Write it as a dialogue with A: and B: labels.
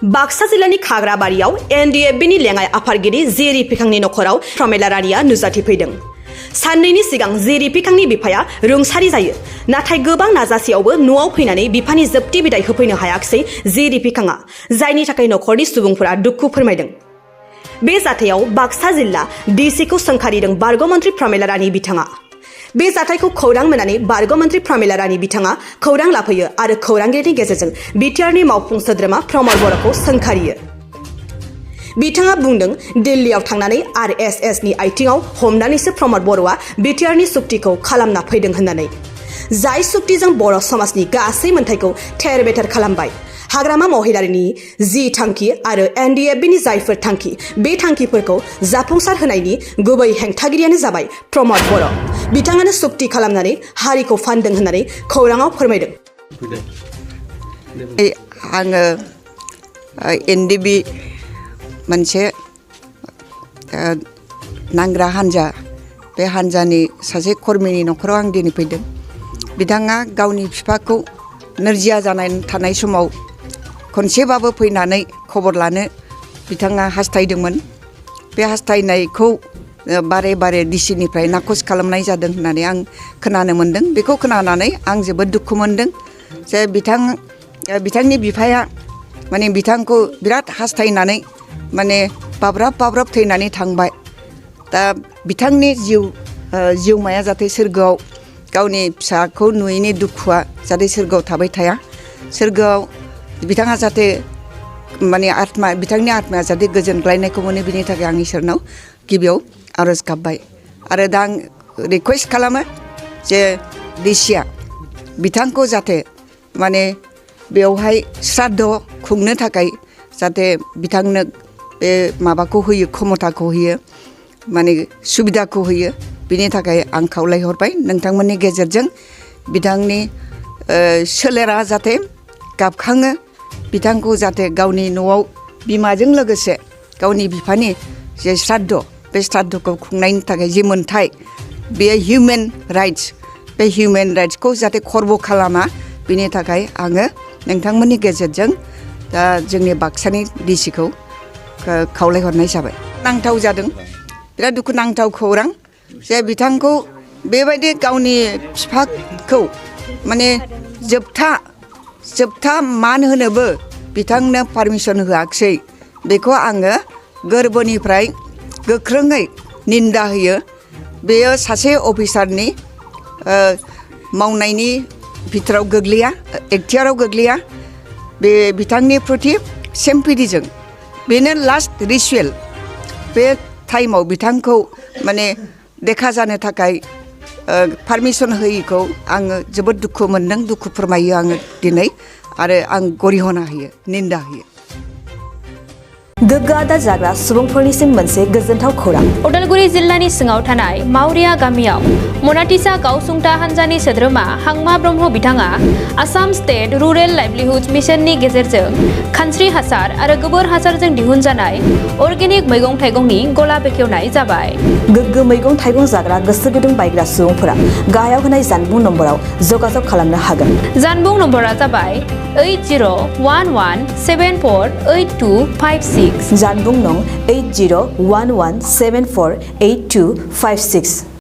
A: बाक्सा जिल्लानि खाग्राबारियाव एनडीएफबीनि लेङाइ आफादगिरि जेरि फिखांनि नख'राव प्रमेला रानिया नुजाथिफैदों। साननैनि सिगां जेरि फिखांनि बिफाया रुंसारि जायो, नाथाय गोबां नाजासेयावबो न'आव फैनानै बिफानि जोबथि बिदाय होफैनो हायाखिसै जेरि फिखाङा, जायनि थाखाय नखरनि सुबुंफोरा दुखु फोरमायदों। बे जाथायाव बाक्सा जिल्ला डीसीखौ सोंखारिदों बारग' मन्त्रि प्रमेला रानि बिथाङा। बे जाथायखौ खौरां मोननानै बारग' मन्त्रि प्रमेला रानि बिथाङा खौरां लाफैयो आरो खौरांगिरिनि गेजेरजों बिटिआरनि मावफुं सोद्रोमा प्रमद बर'खौ सोंखारियो। बिथाङा बुंदों, दिल्लीयाव थांनानै आरएसएसनि आइथिङाव हमनानैसो प्रमद बर'आ बिटिआरनि सुक्तिखौ खालामना फैदों होननानै, जाय सुक्तिजों बर' समाजनि गासै मोन्थायखौ थेर बेथेर खालामबाय। हाग्रामा महिलारिनि जि थांखि आरो एनडीएफबीनि जायफोर थांखि, बे थांखिफोरखौ जाफुंसार होनायनि गुबै हेंथागिरियानो जाबाय प्रमद बर'। बिथाङानो सुक्ति खालामनानै हारिखौ फानदों होननानै खौराङाव फोरमायदों।
B: आङो एनडीबी मोनसे नांग्रा हान्जा, बे हान्जानि सासे कर्मीनि नखराव आं दिनै फैदों। बिथाङा गावनि बिफाखौ नोरजिया जानाय थानाय समाव खनसेबाबो फैनानै खबर लानो बिथाङा हास्थायदोंमोन। बे हास्थायनायखौ बारे बारे डीसीनिफ्राय नाख'स खालामनाय जादों होननानै आं खोनानो मोन्दों। बेखौ खोनानानै आं जोबोद दुखु मोन्दों जे बिथांनि बिफाया माने बिथांखौ बिराद हास्थायनानै माने बाब्राब थैनानै थांबाय। दा बिथांनि जिउमाया जाहाथे सोरगोआव गावनि फिसाखौ नुयैनि दुखुआ जाहाथे सोरगोआव थाबाय थाया, सोरगोआव बिथाङा जाहाथे माने बिथांनि आत्माया जाहाथे गोजोनग्लायनायखौ मोनो, बिनि थाखाय आं इसोरनाव गिबियाव आरज गाबबाय। आरो दा आं रिकुवेस्ट खालामो जे डीसीआ बिथांखौ जाहाथे माने बेवहाय श्राद्ध खुंनो थाखाय जाहाथे बिथांनो बे माबाखौ होयो, क्षमताखौ होयो, माने सुबिदाखौ होयो। बिनि थाखाय आं खावलायहरबाय नोंथांमोननि गेजेरजों बिथांनि सोलेरा जाहाथे गाबखाङो, बिथांखौ जाहाथे गावनि न'आव बिमाजों लोगोसे गावनि बिफानि जे श्राद्ध, बे श्राद्धखौ खुंनायनि थाखाय जि मोन्थाय, बेयो हिउमेन राइट्स, बे हिउमेन राइट्सखौ जाहाथे खर्ब खालामा, बिनि थाखाय आङो नोंथांमोननि गेजेरजों दा जोंनि बाक्सानि डीसीखौ खावलायहरनाय जाबाय। नांथाव जादों, बिराद दुखुनांथाव खौरां जे बिथांखौ बेबायदि गावनि बिफाखौ माने जोबथा मान होनोबो बिथांनो पारमिसन होआखिसै। बेखौ आङो गोरबोनिफ्राय गोख्रोङै निन्दा होयो। बेयो सासे अफिसारनि मावनायनि बिथोराव गोग्लैया, एक्टियाराव गोग्लैया। बे बिथांनि प्रति सिम्पेथिजों बेनो लास्ट रिचुवेल। बे टाइमाव बिथांखौ माने देखा जानो थाखाय पारमिसन होयिखौ आङो जोबोद दुखु मोन्दों, दुखु फोरमायो आङो दिनै, आरो आं गरिहना होयो, निन्दा होयो।
A: गोग्गो आदार जाग्रा सुबुंफोरनिसिम मोनसे गोजोनथाव खौरां।
C: उदालगुरि जिल्लानि सिङाव थानाय मावरिया गामियाव मनाटिसा गावसुंथा हान्जानि सोद्रोमा हांमा ब्रह्म बिथाङा आसाम स्टेट रुरेल लाइभलिहुड मिशननि गेजेरजों खानस्रि हासार आरो गोबोर हासारजों दिहुनजानाय अर्गेनिक मैगं थाइगंनि गला बेखेवनाय जाबाय।
A: गोग्गो मैगं थाइगं जाग्रा गोसो गुदुं बायग्रा सुबुंफोरा गाहायाव होनाय जानबुं नम्बराव जगाजग खालामनो हागोन।
C: जानबुं नम्बरा जाबाय 8011748256।
A: जानबुं नं 8011748256।